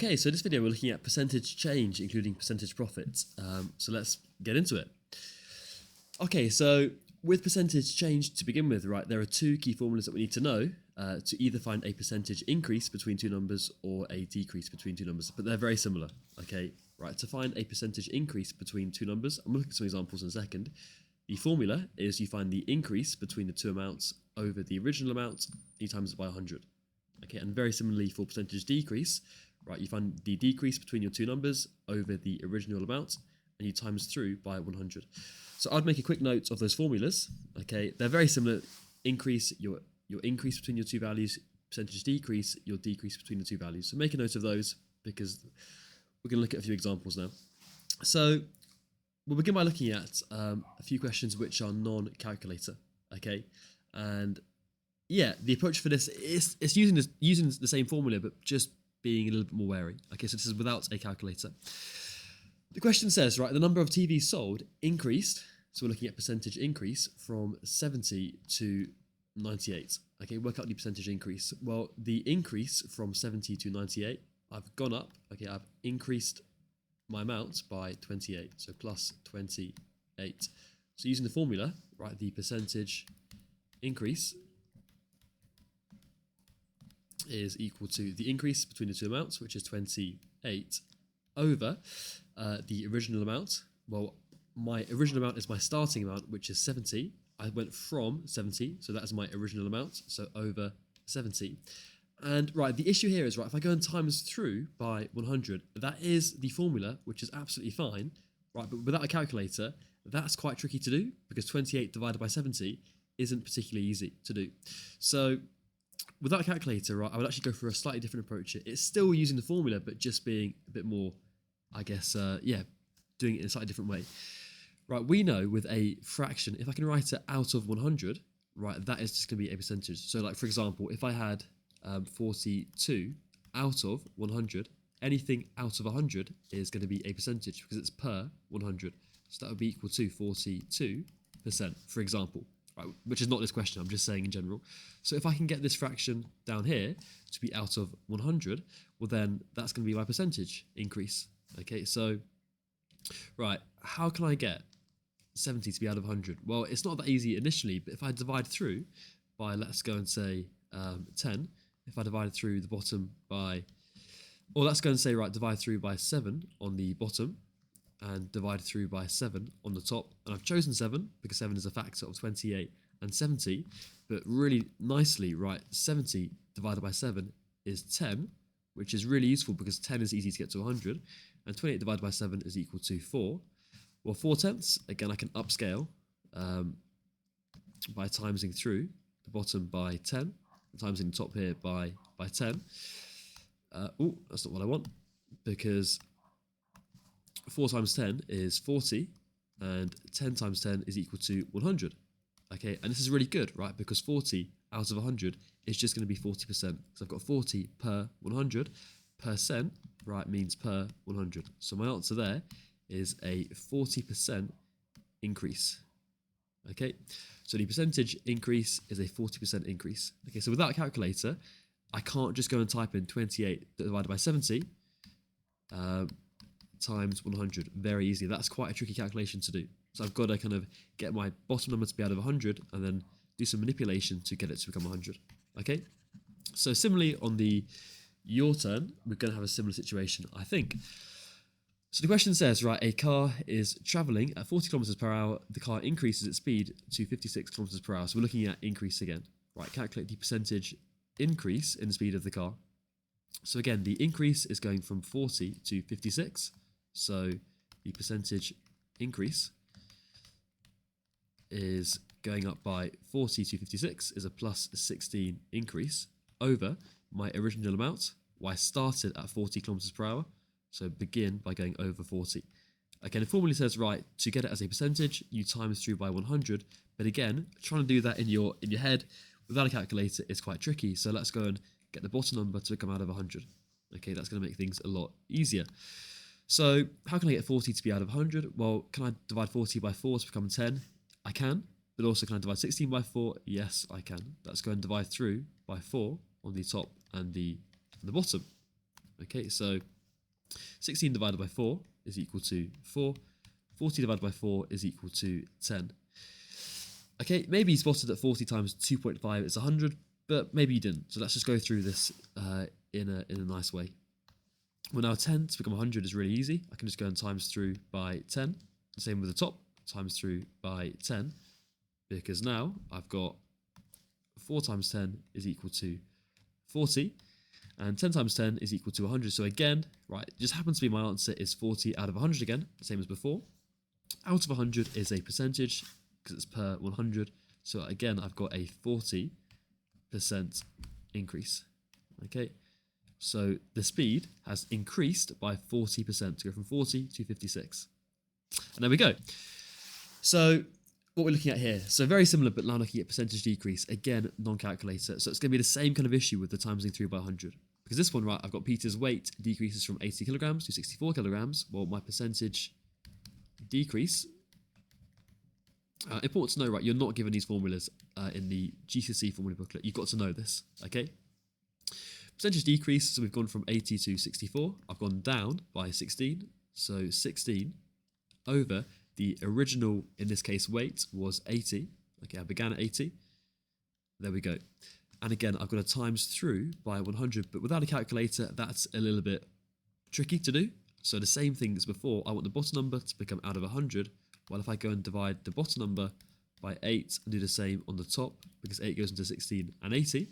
Okay, so this video we're looking at percentage change, including percentage profits. So let's get into it. Okay, so with percentage change to begin with, right, there are two key formulas that we need to know to either find a percentage increase between two numbers or a decrease between two numbers, but they're very similar. Okay, right, to find a percentage increase between two numbers, I'm looking at some examples in a second. The formula is you find the increase between the two amounts over the original amount, you times it by 100. Okay, and very similarly for percentage decrease, right, you find the decrease between your two numbers over the original amount, and you times through by 100. So I'd make a quick note of those formulas. Okay, they're very similar. Increase, your increase between your two values. Percentage decrease, your decrease between the two values. So make a note of those because we're going to look at a few examples now. So we'll begin by looking at a few questions which are non-calculator. Okay, and yeah, the approach for this is using the same formula, but just being a little bit more wary. Okay, so this is without a calculator. The question says, right, the number of TVs sold increased, so we're looking at percentage increase from 70 to 98. Okay, work out the percentage increase. Well, the increase from 70 to 98, I've gone up. Okay, I've increased my amount by 28, so plus 28. So using the formula, right, the percentage increase is equal to the increase between the two amounts, which is 28, over the original amount. Well, my original amount is my starting amount, which is 70. I went from 70, so that is my original amount, so over 70. And right, the issue here is, right, if I go and times through by 100, that is the formula, which is absolutely fine, right, but without a calculator, that's quite tricky to do, because 28 divided by 70 isn't particularly easy to do. So without a calculator, right, I would actually go for a slightly different approach. It's still using the formula, but just being a bit more, I guess, doing it in a slightly different way. Right, we know with a fraction, if I can write it out of 100, right, that is just going to be a percentage. So, like, for example, if I had 42 out of 100, anything out of 100 is going to be a percentage because it's per 100. So that would be equal to 42%, for example. Right, which is not this question, I'm just saying in general. So if I can get this fraction down here to be out of 100, well then that's going to be my percentage increase. Okay, so, right, how can I get 70 to be out of 100? Well, it's not that easy initially, but if I divide through by, let's go and say 10, if I divide through the bottom by, or let's go and say, right, divide through by 7 on the bottom, and divide through by 7 on the top. And I've chosen 7 because 7 is a factor of 28 and 70, but really nicely, right, 70 divided by 7 is 10, which is really useful because 10 is easy to get to 100, and 28 divided by 7 is equal to 4. Well, 4/10, again, I can upscale by timesing through the bottom by 10, timesing the top here by 10. Oh, that's not what I want, because 4 times 10 is 40, and 10 times 10 is equal to 100. Okay, and this is really good, right? Because 40 out of 100 is just going to be 40%. So I've got 40 per 100. Percent, right, means per 100. So my answer there is a 40% increase. Okay, so the percentage increase is a 40% increase. Okay, so without a calculator, I can't just go and type in 28 divided by 70. Times 100 very easily. That's quite a tricky calculation to do. So I've got to kind of get my bottom number to be out of 100 and then do some manipulation to get it to become 100. Okay? So similarly on the your turn, we're going to have a similar situation, I think. So the question says, right, a car is traveling at 40 kilometers per hour. The car increases its speed to 56 kilometers per hour. So we're looking at increase again. Right, calculate the percentage increase in the speed of the car. So again, the increase is going from 40 to 56. So the percentage increase is going up by 40 to 56 is a plus 16 increase over my original amount. Well, I started at 40 kilometers per hour, so begin by going over 40. Again, the formula says, right, to get it as a percentage, you times through by 100. But again, trying to do that in your head without a calculator is quite tricky. So let's go and get the bottom number to come out of 100. Okay, that's going to make things a lot easier. So how can I get 40 to be out of 100? Well, can I divide 40 by 4 to become 10? I can. But also, can I divide 16 by 4? Yes, I can. Let's go and divide through by 4 on the top and the bottom. Okay, so 16 divided by 4 is equal to 4. 40 divided by 4 is equal to 10. Okay, maybe you spotted that 40 times 2.5 is 100, but maybe you didn't. So let's just go through this in a nice way. Well, now 10 to become 100 is really easy. I can just go and times through by 10. The same with the top, times through by 10, because now I've got 4 times 10 is equal to 40, and 10 times 10 is equal to 100. So again, right, it just happens to be my answer is 40 out of 100 again, the same as before. Out of 100 is a percentage, because it's per 100. So again, I've got a 40% increase. Okay, so the speed has increased by 40% to go from 40 to 56. And there we go. So what we're looking at here, so very similar, but now looking at percentage decrease, again, non-calculator. So it's going to be the same kind of issue with the timesing through by 100. Because this one, right, I've got Peter's weight decreases from 80 kilograms to 64 kilograms. Well, my percentage decrease, important to know, right, you're not given these formulas in the GCSE formula booklet. You've got to know this, okay? Percentage decrease, so we've gone from 80 to 64. I've gone down by 16. So 16 over the original, in this case, weight was 80. Okay, I began at 80. There we go. And again, I've got to times through by 100, but without a calculator, that's a little bit tricky to do. So the same thing as before, I want the bottom number to become out of 100. Well, if I go and divide the bottom number by 8 and do the same on the top, because 8 goes into 16 and 80,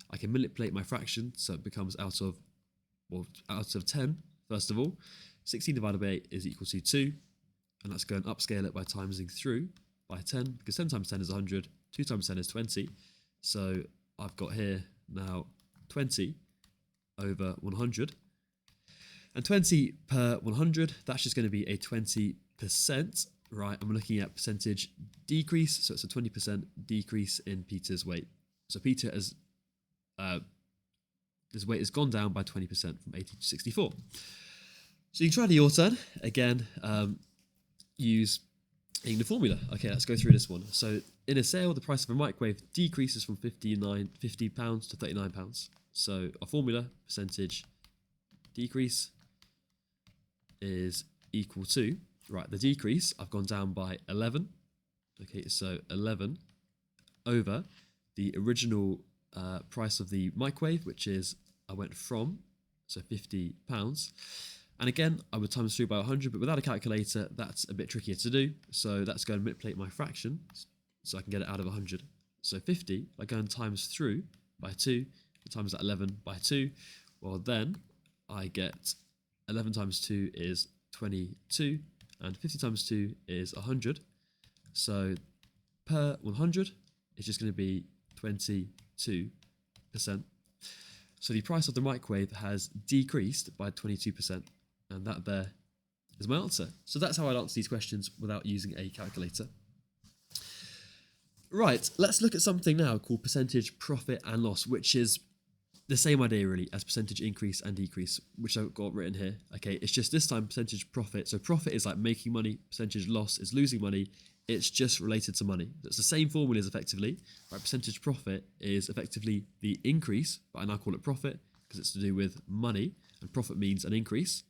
I can manipulate my fraction, so it becomes out of 10, first of all. 16 divided by 8 is equal to 2, and let's go and upscale it by timesing through by 10, because 10 times 10 is 100, 2 times 10 is 20, so I've got here now 20 over 100, and 20 per 100, that's just going to be a 20%, right? I'm looking at percentage decrease, so it's a 20% decrease in Peter's weight. So Peter has, his weight has gone down by 20% from 80 to 64. So you can try your turn, again, using the formula. Okay, let's go through this one. So in a sale, the price of a microwave decreases from £50 to £39. So our formula, percentage decrease, is equal to, right, the decrease, I've gone down by 11. Okay, so 11 over the original price of the microwave, which is, I went from, so £50. And again, I would times through by 100, but without a calculator, that's a bit trickier to do. So let's go and manipulate my fraction so I can get it out of 100. So 50, I go and times through by 2, times that 11 by 2. Well, then I get 11 times 2 is 22, and 50 times 2 is 100. So per 100, it's just going to be 22%. So the price of the microwave has decreased by 22%. And that there is my answer. So that's how I'd answer these questions without using a calculator. Right, let's look at something now called percentage profit and loss, which is the same idea really as percentage increase and decrease, which I've got written here. Okay, it's just this time percentage profit. So profit is like making money, percentage loss is losing money. It's just related to money. It's the same formulas effectively. Right, percentage profit is effectively the increase, but I now call it profit because it's to do with money, and profit means an increase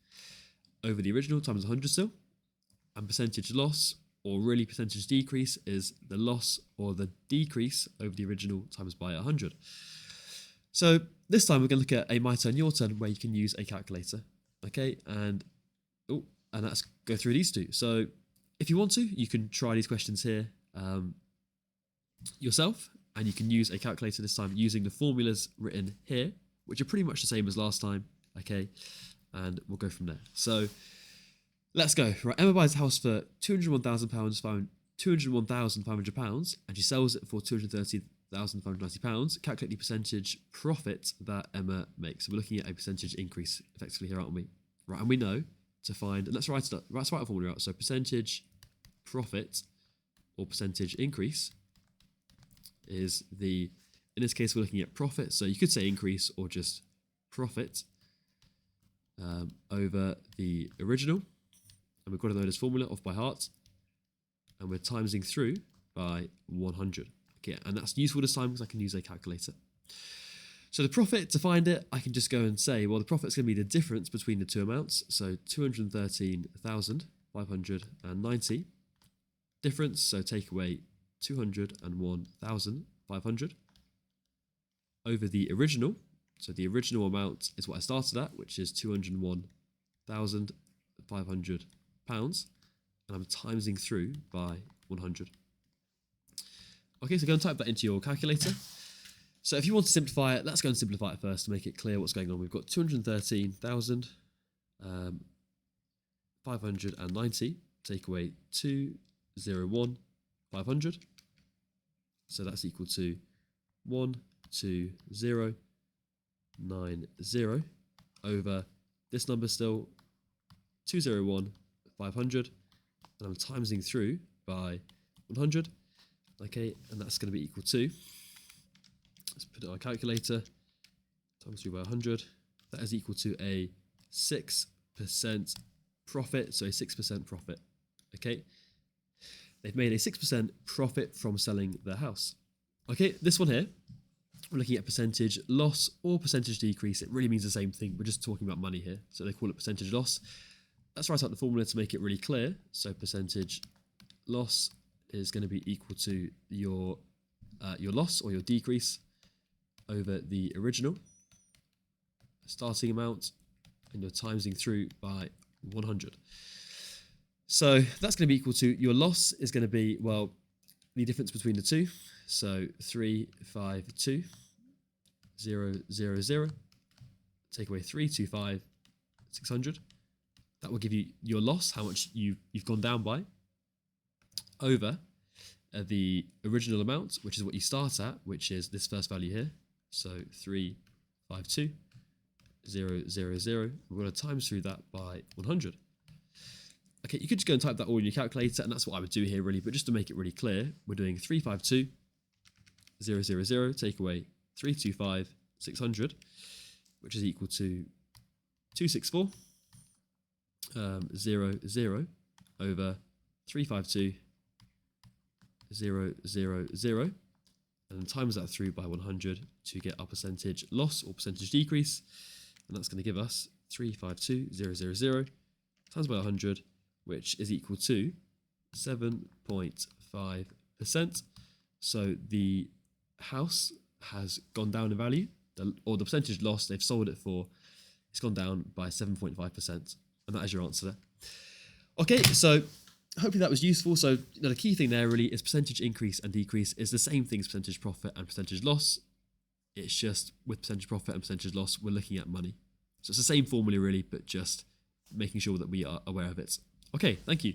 over the original times 100 still, and percentage loss, or really percentage decrease, is the loss or the decrease over the original times by 100. So this time we're going to look at a my turn, your turn, where you can use a calculator. Okay, and let's go through these two. So if you want to, you can try these questions here yourself, and you can use a calculator this time using the formulas written here, which are pretty much the same as last time. Okay, and we'll go from there. So let's go. Right, Emma buys a house for £201,500, and she sells it for £230,590. Calculate the percentage profit that Emma makes. So we're looking at a percentage increase effectively here, aren't we? Right, and we know to find, and let's write a formula out. So percentage profit or percentage increase is in this case, we're looking at profit. So you could say increase or just profit over the original, and we've got to know this formula off by heart, and we're timesing through by 100. Okay, and that's useful this time because I can use a calculator. So the profit, to find it, I can just go and say, well, the profit's going to be the difference between the two amounts. So 213,590 difference. So take away 201,500 over the original. So the original amount is what I started at, which is £201,500. And I'm timesing through by 100. Okay, so go and type that into your calculator. So if you want to simplify it, let's go and simplify it first to make it clear what's going on. We've got 213,590, take away 201,500. So that's equal to 12090 over this number still, 201,500. And I'm timesing through by 100. Okay, and that's going to be equal to, let's put it on our calculator, times through by 100. That is equal to a 6% profit, so a 6% profit. Okay, they've made a 6% profit from selling their house. Okay, this one here, we're looking at percentage loss or percentage decrease. It really means the same thing. We're just talking about money here, so they call it percentage loss. Let's write out the formula to make it really clear. So percentage loss is going to be equal to your loss or your decrease over the original starting amount, and you're timesing through by 100. So that's going to be equal to, your loss is going to be, well, the difference between the two. So 352,000, take away 325,600. That will give you your loss, how much you've gone down by, over the original amount, which is what you start at, which is this first value here. So 352,000. We're going to times through that by 100. Okay, you could just go and type that all in your calculator, and that's what I would do here really, but just to make it really clear, we're doing 352,000, take away 325,600, which is equal to 264,000 over 352,000, and then times that through by 100 to get our percentage loss or percentage decrease, and that's going to give us 352,000 times by 100, which is equal to 7.5%. So the house has gone down in value, or the percentage loss they've sold it for, it's gone down by 7.5%, and that is your answer there. Okay, so hopefully that was useful. So the key thing there really is percentage increase and decrease is the same thing as percentage profit and percentage loss. It's just with percentage profit and percentage loss, we're looking at money. So it's the same formula really, but just making sure that we are aware of it. Okay, thank you.